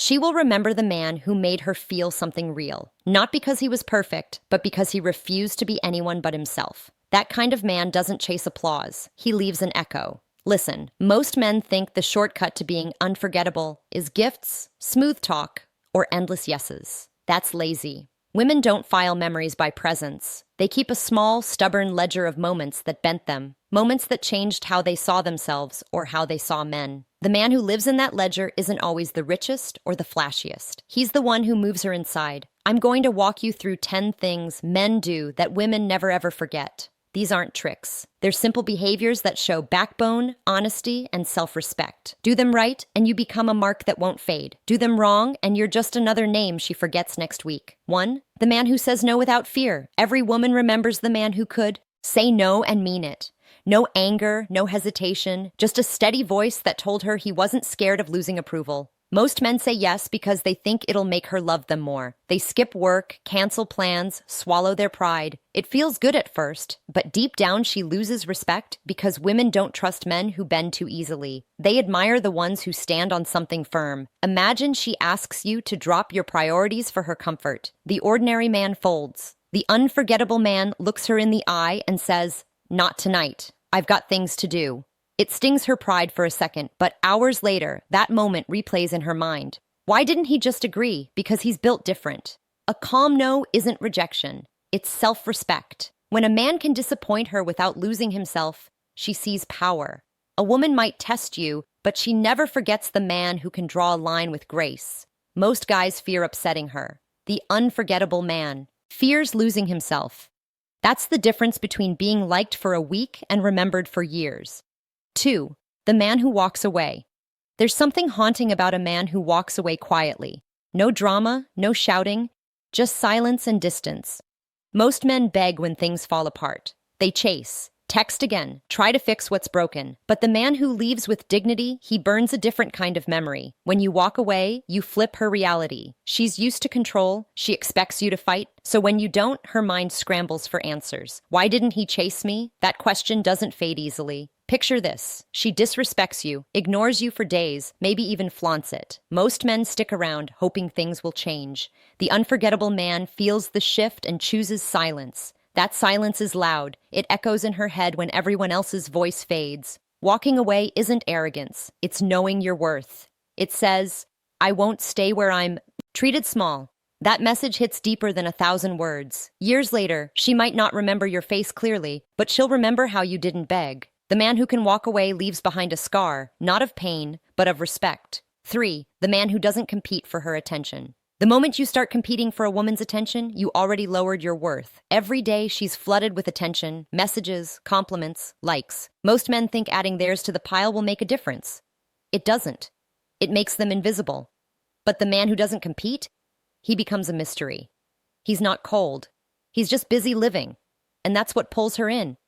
She will remember the man who made her feel something real, not because he was perfect, but because he refused to be anyone but himself. That kind of man doesn't chase applause. He leaves an echo. Listen, most men think the shortcut to being unforgettable is gifts, smooth talk, or endless yeses. That's lazy. Women don't file memories by presents. They keep a small, stubborn ledger of moments that bent them, moments that changed how they saw themselves or how they saw men. The man who lives in that ledger isn't always the richest or the flashiest. He's the one who moves her inside. I'm going to walk you through 10 things men do that women never ever forget. These aren't tricks. They're simple behaviors that show backbone, honesty, and self-respect. Do them right, and you become a mark that won't fade. Do them wrong, and you're just another name she forgets next week. 1. The man who says no without fear. Every woman remembers the man who could say no and mean it. No anger, no hesitation, just a steady voice that told her he wasn't scared of losing approval. Most men say yes because they think it'll make her love them more. They skip work, cancel plans, swallow their pride. It feels good at first, but deep down she loses respect because women don't trust men who bend too easily. They admire the ones who stand on something firm. Imagine she asks you to drop your priorities for her comfort. The ordinary man folds. The unforgettable man looks her in the eye and says, "Not tonight. I've got things to do." It stings her pride for a second, but hours later, that moment replays in her mind. Why didn't he just agree? Because he's built different. A calm no isn't rejection. It's self-respect. When a man can disappoint her without losing himself, she sees power. A woman might test you, but she never forgets the man who can draw a line with grace. Most guys fear upsetting her. The unforgettable man fears losing himself. That's the difference between being liked for a week and remembered for years. 2. The man who walks away. There's something haunting about a man who walks away quietly. No drama, no shouting, just silence and distance. Most men beg when things fall apart. They chase, text again, try to fix what's broken. But the man who leaves with dignity, he burns a different kind of memory. When you walk away, you flip her reality. She's used to control, she expects you to fight, so when you don't, her mind scrambles for answers. Why didn't he chase me? That question doesn't fade easily. Picture this. She disrespects you, ignores you for days, maybe even flaunts it. Most men stick around, hoping things will change. The unforgettable man feels the shift and chooses silence. That silence is loud. It echoes in her head when everyone else's voice fades. Walking away isn't arrogance. It's knowing your worth. It says, "I won't stay where I'm treated small." That message hits deeper than 1,000 words. Years later, she might not remember your face clearly, but she'll remember how you didn't beg. The man who can walk away leaves behind a scar, not of pain, but of respect. 3. The man who doesn't compete for her attention. The moment you start competing for a woman's attention, you already lowered your worth. Every day she's flooded with attention, messages, compliments, likes. Most men think adding theirs to the pile will make a difference. It doesn't. It makes them invisible. But the man who doesn't compete, he becomes a mystery. He's not cold. He's just busy living. And that's what pulls her in.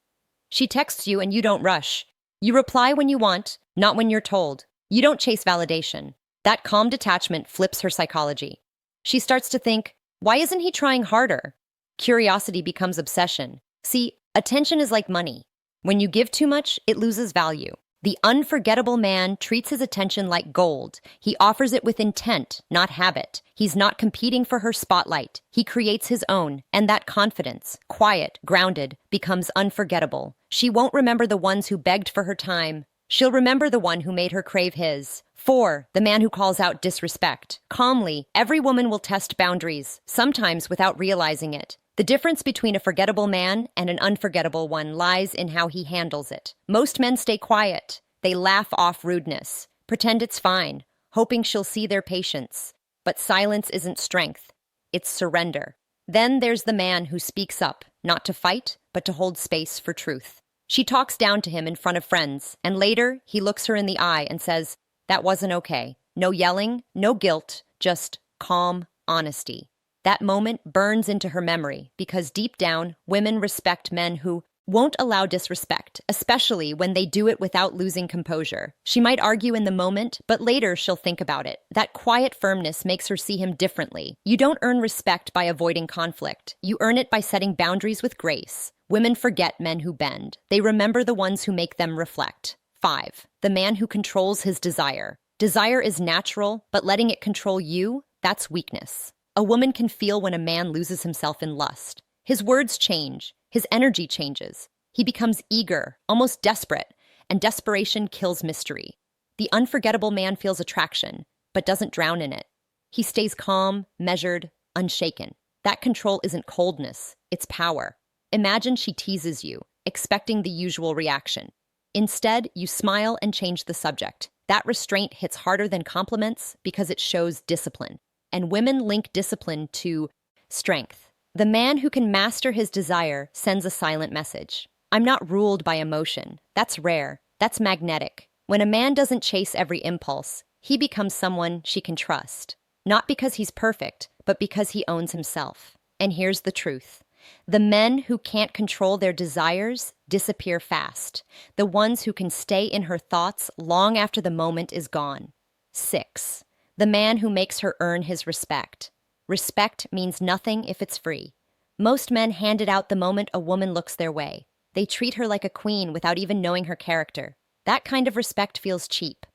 She texts you and you don't rush. You reply when you want, not when you're told. You don't chase validation. That calm detachment flips her psychology. She starts to think, why isn't he trying harder? Curiosity becomes obsession. See, attention is like money. When you give too much, it loses value. The unforgettable man treats his attention like gold. He offers it with intent, not habit. He's not competing for her spotlight. He creates his own, and that confidence, quiet, grounded, becomes unforgettable. She won't remember the ones who begged for her time. She'll remember the one who made her crave his. 4. The man who calls out disrespect. Calmly, every woman will test boundaries, sometimes without realizing it. The difference between a forgettable man and an unforgettable one lies in how he handles it. Most men stay quiet. They laugh off rudeness, pretend it's fine, hoping she'll see their patience. But silence isn't strength. It's surrender. Then there's the man who speaks up, not to fight, but to hold space for truth. She talks down to him in front of friends, and later he looks her in the eye and says, "That wasn't okay." No yelling, no guilt, just calm honesty. That moment burns into her memory because deep down, women respect men who won't allow disrespect, especially when they do it without losing composure. She might argue in the moment, but later she'll think about it. That quiet firmness makes her see him differently. You don't earn respect by avoiding conflict. You earn it by setting boundaries with grace. Women forget men who bend. They remember the ones who make them reflect. 5. The man who controls his desire. Desire is natural, but letting it control you, that's weakness. A woman can feel when a man loses himself in lust. His words change, his energy changes. He becomes eager, almost desperate, and desperation kills mystery. The unforgettable man feels attraction, but doesn't drown in it. He stays calm, measured, unshaken. That control isn't coldness, it's power. Imagine she teases you, expecting the usual reaction. Instead, you smile and change the subject. That restraint hits harder than compliments because it shows discipline. And women link discipline to strength. The man who can master his desire sends a silent message. I'm not ruled by emotion. That's rare. That's magnetic. When a man doesn't chase every impulse, he becomes someone she can trust. Not because he's perfect, but because he owns himself. And here's the truth. The men who can't control their desires disappear fast. The ones who can stay in her thoughts long after the moment is gone. 6. The man who makes her earn his respect. Respect means nothing if it's free. Most men hand it out the moment a woman looks their way. They treat her like a queen without even knowing her character. That kind of respect feels cheap.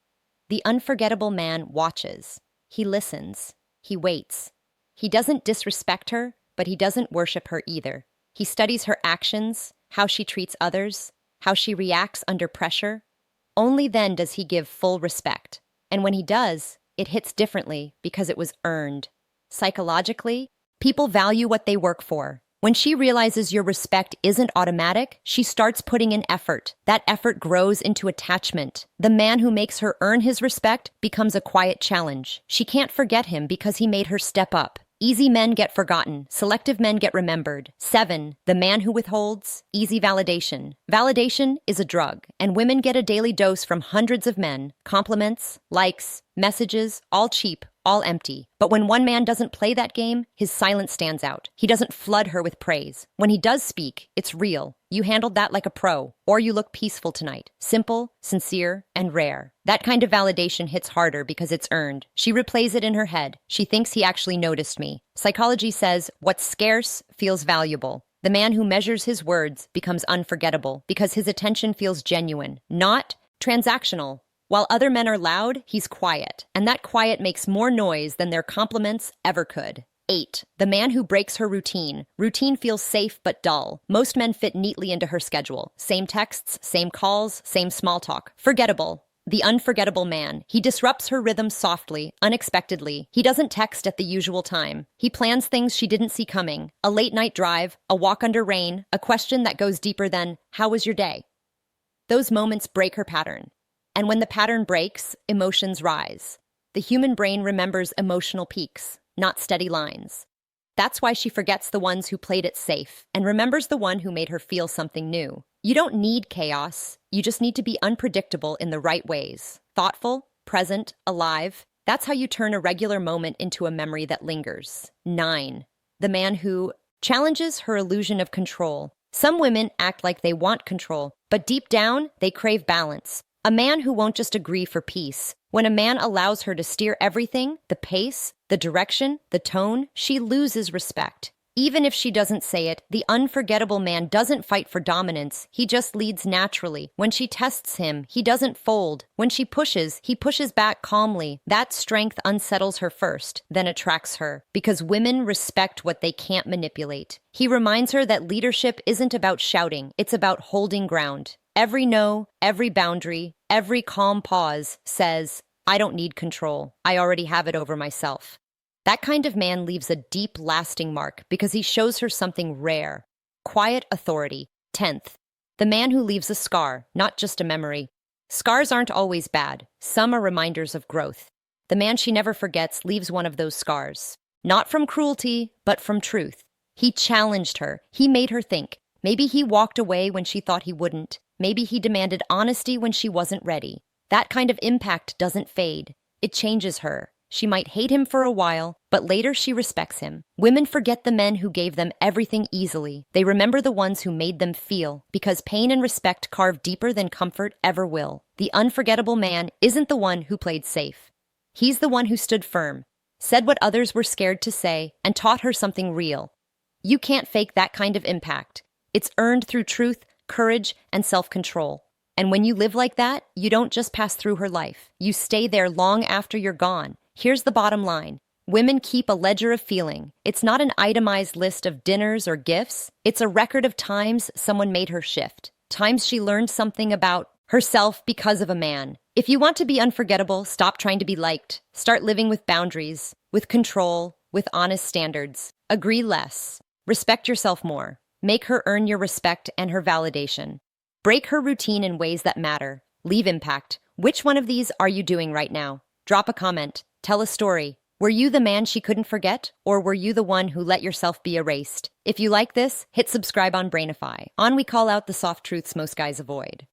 The unforgettable man watches. He listens. He waits. He doesn't disrespect her, but he doesn't worship her either. He studies her actions, how she treats others, how she reacts under pressure. Only then does he give full respect. And when he does, it hits differently because it was earned. Psychologically, people value what they work for. When she realizes your respect isn't automatic, she starts putting in effort. That effort grows into attachment. The man who makes her earn his respect becomes a quiet challenge. She can't forget him because he made her step up. Easy men get forgotten. Selective men get remembered. 7. The man who withholds. Easy validation. Validation is a drug, and women get a daily dose from hundreds of men. Compliments, likes, messages, all cheap, all empty. But when one man doesn't play that game, his silence stands out. He doesn't flood her with praise. When he does speak, it's real. You handled that like a pro, or you look peaceful tonight. Simple, sincere, and rare. That kind of validation hits harder because it's earned. She replays it in her head. She thinks he actually noticed me. Psychology says what's scarce feels valuable. The man who measures his words becomes unforgettable because his attention feels genuine, not transactional. While other men are loud, he's quiet, and that quiet makes more noise than their compliments ever could. 8. The man who breaks her routine. Routine feels safe but dull. Most men fit neatly into her schedule. Same texts, same calls, same small talk. Forgettable. The unforgettable man. He disrupts her rhythm softly, unexpectedly. He doesn't text at the usual time. He plans things she didn't see coming. A late night drive, a walk under rain, a question that goes deeper than, "How was your day?" Those moments break her pattern. And when the pattern breaks, emotions rise. The human brain remembers emotional peaks, not steady lines. That's why she forgets the ones who played it safe and remembers the one who made her feel something new. You don't need chaos. You just need to be unpredictable in the right ways. Thoughtful, present, alive. That's how you turn a regular moment into a memory that lingers. 9. The man who challenges her illusion of control. Some women act like they want control, but deep down, they crave balance. A man who won't just agree for peace. When a man allows her to steer everything, the pace, the direction, the tone, she loses respect. Even if she doesn't say it, the unforgettable man doesn't fight for dominance. He just leads naturally. When she tests him, he doesn't fold. When she pushes, he pushes back calmly. That strength unsettles her first, then attracts her. Because women respect what they can't manipulate. He reminds her that leadership isn't about shouting, it's about holding ground. Every no, every boundary, every calm pause says, I don't need control. I already have it over myself. That kind of man leaves a deep, lasting mark because he shows her something rare. Quiet authority. 10th. The man who leaves a scar, not just a memory. Scars aren't always bad. Some are reminders of growth. The man she never forgets leaves one of those scars. Not from cruelty, but from truth. He challenged her. He made her think. Maybe he walked away when she thought he wouldn't. Maybe he demanded honesty when she wasn't ready. That kind of impact doesn't fade. It changes her. She might hate him for a while, but later she respects him. Women forget the men who gave them everything easily. They remember the ones who made them feel, because pain and respect carve deeper than comfort ever will. The unforgettable man isn't the one who played safe. He's the one who stood firm, said what others were scared to say, and taught her something real. You can't fake that kind of impact. It's earned through truth, courage, and self-control. And when you live like that, you don't just pass through her life. You stay there long after you're gone. Here's the bottom line. Women keep a ledger of feeling. It's not an itemized list of dinners or gifts. It's a record of times someone made her shift. Times she learned something about herself because of a man. If you want to be unforgettable, stop trying to be liked. Start living with boundaries, with control, with honest standards. Agree less. Respect yourself more. Make her earn your respect and her validation. Break her routine in ways that matter. Leave impact. Which one of these are you doing right now? Drop a comment. Tell a story. Were you the man she couldn't forget, or were you the one who let yourself be erased? If you like this, hit subscribe on Brainify. On we call out the soft truths most guys avoid.